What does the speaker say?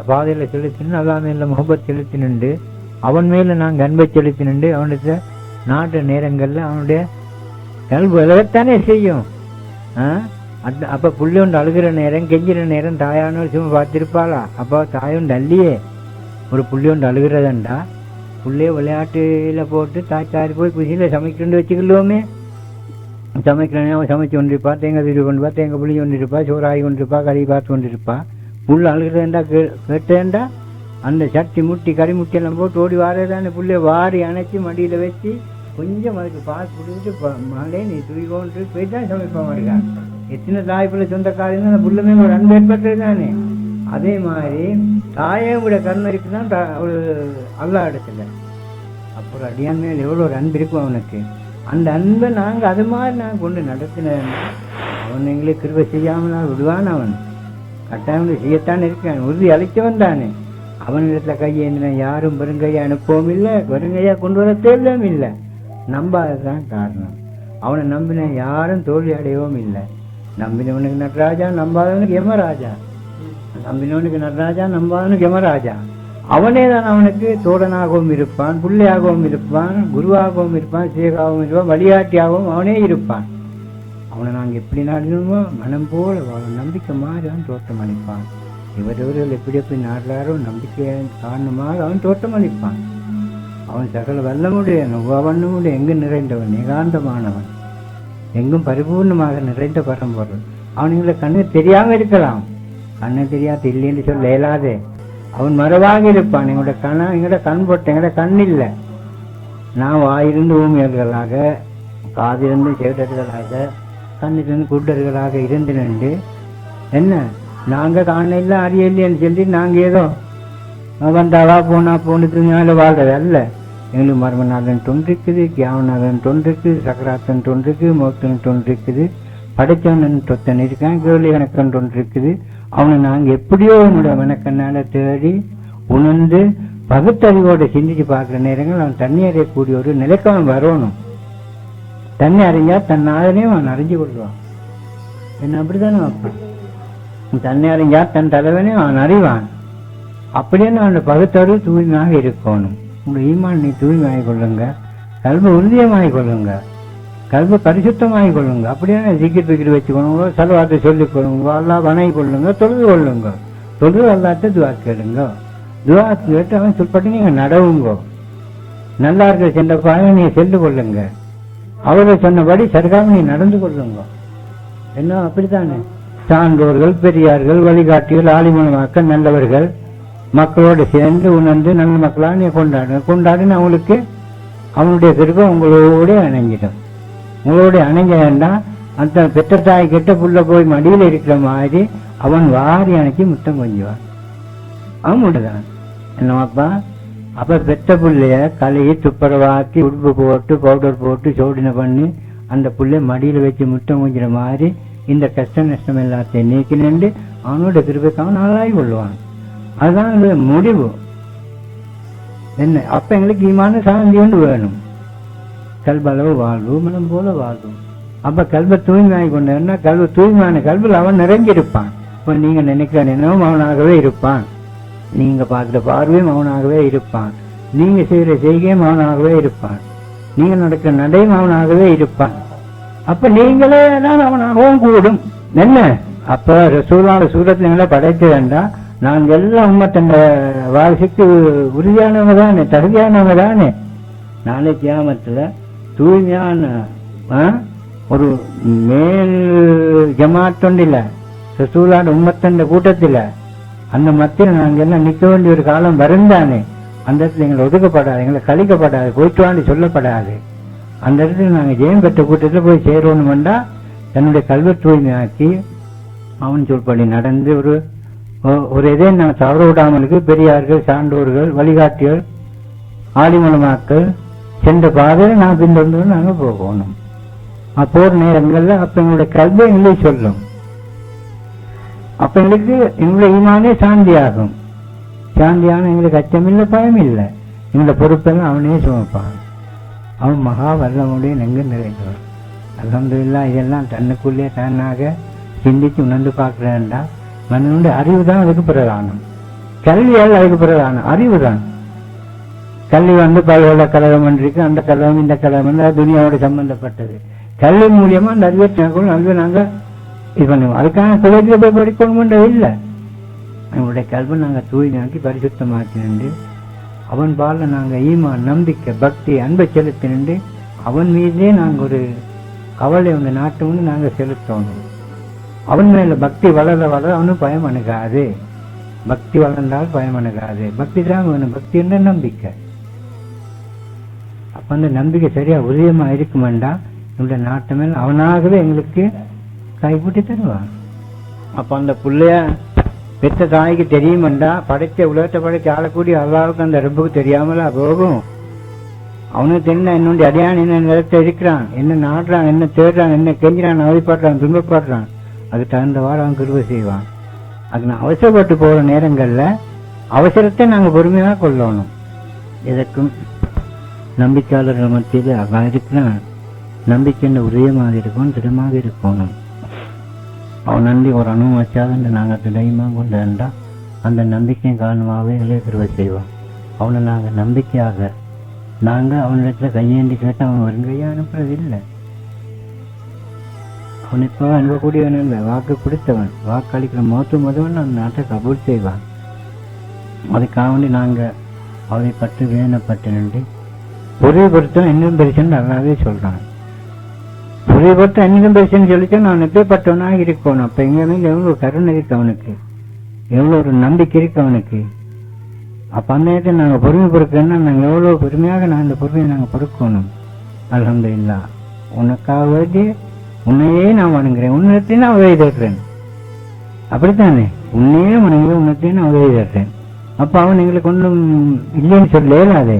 பாதையில் செலுத்தினு அல்லா மேல முகப்பத் செலுத்தினுண்டு அவன் மேல நாங்கள் அன்பை செலுத்தினுண்டு அவனுக்கு நாட்டு நேரங்களில் அவனுடைய கல்வி விலகத்தானே செய்யும். அப்போ புள்ளி ஒன்று அழுகிற நேரம் கெஞ்சிற நேரம் தாயானவர் சும்மா பார்த்துருப்பாளா? அப்போ தாயுண்டு அல்லியே ஒரு புள்ளி ஒன்று அழுகிறதண்டா புள்ளைய விளையாட்டில் போட்டு தாய்த்தாரி போய் குசியில் சமைக்கணுன்னு வச்சுக்கலுவோமே. சமைக்கிறேன் சமைச்சு கொண்டிருப்பா, தேங்காய் திருவி கொண்டு தேங்காய் புளி கொண்டிருப்பா, சோறாகி கொண்டிருப்பா, கறி பார்த்து கொண்டிருப்பா. புல் அழுகிறதா கேட்டேன்டா அந்த சட்டி முட்டி கறி முட்டியெல்லாம் போட்டு ஓடி வாரதானே புள்ளைய வாரி அணைச்சி மடியில் வச்சு கொஞ்சம் அதுக்கு பாஸ் கொடுத்துட்டு மகளே நீ தூக்கி போய் தான் சமைப்பான் இருக்கா. எத்தனை தாய் பிள்ளை சொந்தக்காரங்க அந்த புள்ளமே ஒரு அன்பு ஏற்பட்டது தானே. அதே மாதிரி தாயோட கருணை இருக்குதான் ஒரு அல்லா இடத்துல. அப்புறம் அடியான் மேல் எவ்வளோ ஒரு அன்பு இருக்கும் அவனுக்கு. அந்த அன்பை நாங்கள் அது மாதிரி நாங்கள் கொண்டு நடத்தின அவன் எங்களுக்கு கிருபை செய்யாமல் விடுவான். அவன் கட்டாயம் செய்யத்தான் இருக்கான். உறுதி அழைச்சவன் தானே. அவனிடத்தில் கையேந்தின யாரும் பெருங்கையை அனுப்பவும் இல்லை, பெருங்கையாக கொண்டு வர தேவையும் இல்லை. நம்பாததான் காரணம். அவனை நம்பின யாரும் தோல்வி அடையவும் இல்லை. நம்பினவனுக்கு நடராஜா, நம்பாதவனுக்கு யமராஜா. நம்பினவனுக்கு நடராஜா, நம்பாதவனுக்கு யமராஜா. அவனே தான் அவனுக்கு தோழனாகவும் இருப்பான், பிள்ளையாகவும் இருப்பான், குருவாகவும் இருப்பான், சேகாகவும் இருப்பான், வழிகாட்டியாகவும் அவனே இருப்பான். அவனை நாங்கள் எப்படி நாடணுமோ மனம் போல நம்பிக்கை மாதிரி அவன் தோட்டம் அளிப்பான். இவரவர்கள் எப்படி எப்படி நாடுறாரோ நம்பிக்கை காரணமாக அவன் தோட்டம் அளிப்பான். அவன் சகல வல்லமுடைய நுகவண்ணமுடைய எங்கும் நிறைந்தவன், ஏகாந்தமானவன், எங்கும் பரிபூர்ணமாக நிறைந்த பரம்பொருள். அவனுங்களை கண்ணு தெரியாமல் இருக்கலாம், கண்ணு தெரியாது இல்லைன்னு சொல்ல இயலாதே. அவன் மறைவாக இருப்பான். எங்களோட கண் போட்ட எங்களோட கண் இல்லை. நான் வாயிலிருந்து ஊமியர்களாக, காதிலிருந்து செவிடர்களாக, கண்ணிலிருந்து குருடர்களாக இருந்து நின்று என்ன நாங்கள் காண இல்லை அறிய இல்லைன்னு சொல்லி நாங்கள் ஏதோ வந்தாவா போனா போனது மேலே வாழ்றது அல்ல. எங்களுக்கு மர்மநாதன் தொன்றிருக்குது, கியாவநாதன் தொன்றிருக்குது, சக்கராத்தன் தொன்றிருக்கு, மோத்தன் தொன்றிருக்குது, படைச்சவனன் தொத்தன் இருக்கான், கேள்வி கணக்கன் தொன்றிருக்குது. அவனை நாங்கள் எப்படியோ என்னோட வணக்கனால தேடி உணர்ந்து பகுத்தறிவோடு சிந்திச்சு பார்க்குற நேரங்கள் அவன் தண்ணி அறியக்கூடிய ஒரு நிலைக்கு அவன் வரணும். தண்ணி அறிஞ்சா தன் நாதனையும் அவன் அறிஞ்சு கொள்வான். என்ன அப்படித்தானே வைப்பான். தன்னை அறிஞ்சா தன் தலைவனையும் அவன் அறிவான். அப்படியே அவனோட பகுத்தறிவு தூய்மையாக இருக்கணும். உங்கள் ஈமான் நீ தூய்மையாக கொள்ளுங்க, கல்வி உறுதியமாக கொள்ளுங்க, கல்வி பரிசுத்தமாக கொள்ளுங்க. அப்படியே சிக்கெட் பிக்கெட் வச்சுக்கணுங்க, செலவாத்தை சொல்லிக் கொள்ளுங்க, அல்லா வணங்கி கொள்ளுங்க, தொழுது கொள்ளுங்க. தொழுது அல்லாட்ட துவா கேளுங்க. துவா கேட்டு அவன் சொல்பட்டு நீங்கள் நடவுங்க. நல்லா இருக்கிற சென்ற பாயம் நீங்கள் சென்று கொள்ளுங்க. அவர்கள் சொன்னபடி சருகாம நீ நடந்து கொள்ளுங்க. என்ன அப்படித்தானே சான்றோர்கள், பெரியார்கள், வழிகாட்டிகள், ஆலிமனமாக்கள், நல்லவர்கள் மக்களோடு சேர்ந்து உணர்ந்து நல்ல மக்களாக நீ கொண்டாடுன்னு அவங்களுக்கு அவனுடைய கிருபை உங்களோட அணைஞ்சிடும். உங்களோட அணைஞ்சா அந்த பெற்ற தாய் கெட்ட புள்ள போய் மடியில் இருக்கிற மாதிரி அவன் வாரி அணைச்சி முத்தம் கொஞ்சுவான். அவன் என்னவாப்பா அப்ப பெற்ற புள்ளைய கழுகி துப்புரவாக்கி உடுப்பு போட்டு பவுடர் போட்டு சோடினை பண்ணி அந்த புள்ளைய மடியில் வச்சு முத்தம் கொஞ்சிற மாதிரி இந்த கஷ்ட நஷ்டம் எல்லாத்தையும் நீக்கி நின்று அவனோட கிருபைக்கு அவன் நாளாகி கொள்வான். அதுதான் முடிவு. என்ன அப்ப எங்களுக்கு ஈமான சாந்தி ஒன்று வேணும். கல்வளவு வாழ்வு, மனம் போல வாழ்வு. அப்ப கல்வை தூய்மையாகி கொண்டா கல்வி தூய்மையான கல்வியில் அவன் நிறைஞ்சிருப்பான். இப்ப நீங்க நினைக்கிற நினைவும் அவனாகவே இருப்பான். நீங்க பார்க்கிற பார்வையும் அவனாகவே இருப்பான். நீங்க செய்கிற செய்கையும் அவனாகவே இருப்பான். நீங்க நடக்கிற நடையும் அவனாகவே இருப்பான். அப்ப நீங்களே தான் அவனாகவும் கூடும். என்ன அப்ப ரசூலான சூரத்துல படைத்து வேண்டாம். நாங்கள் எல்லாம் உம்மத்தண்ட வாரிசுக்கு உறுதியானவங்க தானே, தகுதியானவங்க தானே. நாளை கியாமத்துல தூய்மையான ஒரு மேல் ஜமாத்தொண்டில ரசூலான உம்மத்தண்ட கூட்டத்தில் அந்த மத்தியில் நாங்கள் எல்லாம் நிற்க வேண்டிய ஒரு காலம் வருந்தானே. அந்த இடத்துல எங்களை ஒதுக்கப்படாது, எங்களை கழிக்கப்படாது, போயிட்டு வாண்டி சொல்லப்படாது. அந்த இடத்துல நாங்கள் ஜெயம் பெற்ற கூட்டத்தில் போய் சேரணுமெண்டா தன்னுடைய கல்வி தூய்மையாக்கி அவன் சொல்படி நடந்து ஒரு இதே நாங்கள் தவற விடாமலுக்கு பெரியார்கள், சான்றோர்கள், வழிகாட்டிகள், ஆலிமலமாக்கள் சென்ற பாதையில் நான் பின்தொடர்ந்து நாங்கள் போகணும். போர் நேரங்களில் அப்ப எங்களுடைய கல்வி எங்களை சொல்லும். அப்ப எங்களுக்கு எங்களுடைய ஈமானே சாந்தியாகும். சாந்தியான எங்களுக்கு அச்சமில்லை, பயம் இல்லை. எங்களுடைய பொறுப்பெல்லாம் அவனே சுமப்பான். அவன் மகா வல்லமுடைய நெங்கு நிறைந்தவன். அல்ஹம்துலில்லாஹ் இதெல்லாம் தன்னுக்குள்ளே தன்னாக சிந்திச்சு உணர்ந்து பார்க்கிறேன்டா மனிதனுடைய அறிவு தான் அதுக்கு பிரதானம். கல்வியால் அதுக்கு பிறகு அறிவு தான். கல்வி பல்கலைக்கழகம் இருக்கு, அந்த கழகம் இந்த கழகம் அது துனியாவோட சம்பந்தப்பட்டது. கல்வி மூலியமா அந்த அறிவை நாங்க இது பண்ணுவோம். அதுக்கான குலத்தில் போய் படிக்கணும்ன்ற இல்லை. நம்மளுடைய கல்வி நாங்க தூய்மையாக்கி பரிசுத்தமாக்கி அவன் பால நாங்க ஈமான், நம்பிக்கை, பக்தி, அன்பை செலுத்தினு அவன் மீதே நாங்க ஒரு கவலை ஒன்று நாட்டு நாங்க செலுத்தணும். அவன் மேல பக்தி வளர வளர அவனும் பயம் அணுகாது. பக்தி வளர்ந்தால் பயம் அணுகாது. பக்தி தான் வேணும். பக்தி என்ற நம்பிக்கை. அப்ப அந்த நம்பிக்கை சரியா உதயமா இருக்குமெண்டா இந்த நாட்டு மேல் அவனாகவே எங்களுக்கு கைப்பற்றி தருவான். அப்ப அந்த பிள்ளைய பெற்ற தாய்க்கு தெரியுமெண்டா படைச்ச உலகத்தை படைச்ச ஆளக்கூடிய அல்லாவுக்கு அந்த ரப்புக்கு தெரியாமலா போகும். அவனுக்கு தெரிஞ்ச என்னுடைய அடையான் என்ன நிலத்தை இருக்கிறான், என்ன நாடுறான், என்ன தேடுறான், என்ன கெஞ்சிறான், அவதிப்படுறான், துன்பப்படுறான். அதுக்கு தகுந்தவாறு அவன் கிருபை செய்வான். அது நான் அவசரப்பட்டு போற நேரங்கள்ல அவசரத்தை நாங்க பொறுமையா கொள்ளணும். எதற்கும் நம்பிக்கையாளர்கள் மத்தியில் அவன் இருக்கிறான். நம்பிக்கை உதயமாக இருக்கும், திடமாக இருக்கணும். அவன் நன்றி ஒரு அணுவும் வச்சாதுன்னு நாங்கள் திடமாக கொண்டு இருந்தா அந்த நம்பிக்கையின் காரணமாகவே எங்களை கிருபை செய்வான். அவனை நாங்கள் நம்பிக்கையாக நாங்கள் அவனிடத்துல கையேந்தி கேட்டு அவன் வருங்கையா அனுப்புறது இல்லை. அவன் இப்போ அனுப்பக்கூடியவன் இல்லை, வாக்கு கொடுத்தவன், வாக்களிக்கிற மோத்துவன் அந்த நாட்டை கபூல் செய்வான். அதுக்காக வேண்டி நாங்கள் அவரைப்பட்டு வேணப்பட்டு நின்று பொருள்படுத்தம் இன்னும் பெருசுன்னு நல்லாவே சொல்றான். பொருள்படுத்தம் இன்னும் பெருசுன்னு சொல்லிட்டு நான் எப்பேற்பட்டவனாக இருக்கணும். அப்ப எங்க மேல எவ்வளவு கருணை இருக்கு அவனுக்கு, எவ்வளவு ஒரு நம்பிக்கை இருக்கு அவனுக்கு. அப்ப அந்த நேரத்தில் நாங்கள் பொறுமை பொறுக்கணும்னா நாங்கள் எவ்வளவு பொறுமையாக நான் இந்த பொறுமையை நாங்கள் பொறுக்கணும். அல்ஹம்துலில்லாஹ், உனக்காக வேண்டி உன்னையே நான் வணங்குறேன், உன்னிடத்தையும் நான் உதவி தர்றேன். அப்படித்தானே, உன்னையே வணங்குறேன், உன்னிடத்தையும் நான் உதவி தர்றேன். அப்ப அவன் எங்களுக்கு ஒன்றும் இல்லைன்னு சொல்ல இயலாதே.